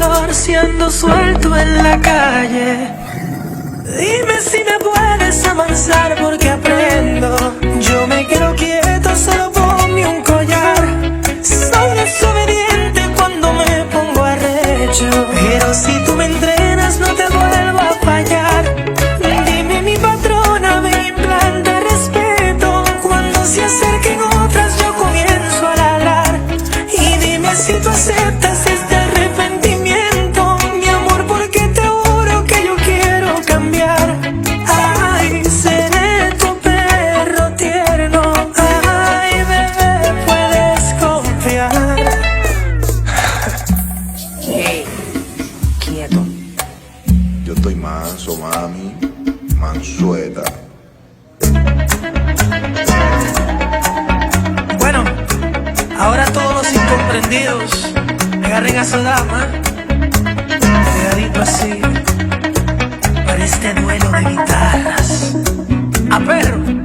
valor si ando suelto en la calle. Dime si me puedes amansar porque aprendo. Yo me quedo quieto, solo ponme un collar. Soy desobediente cuando me pongo arrecho, pero si tú me entrenas no te vuelvo a fallar. Dime mi patrona, me implanta respeto. Cuando se acerquen otras yo comienzo a ladrar. Y dime si tú aceptas este arrepentimiento, mi amor, porque te juro que yo quiero cambiar. Ay, seré tu perro tierno. Ay, bebé, puedes confiar. Hey, quieto. Yo estoy manso, mami, mansueta. Bueno, ahora todos los incomprendidos agarren a su dama, pegadito así, para este duelo de guitarras. A perro.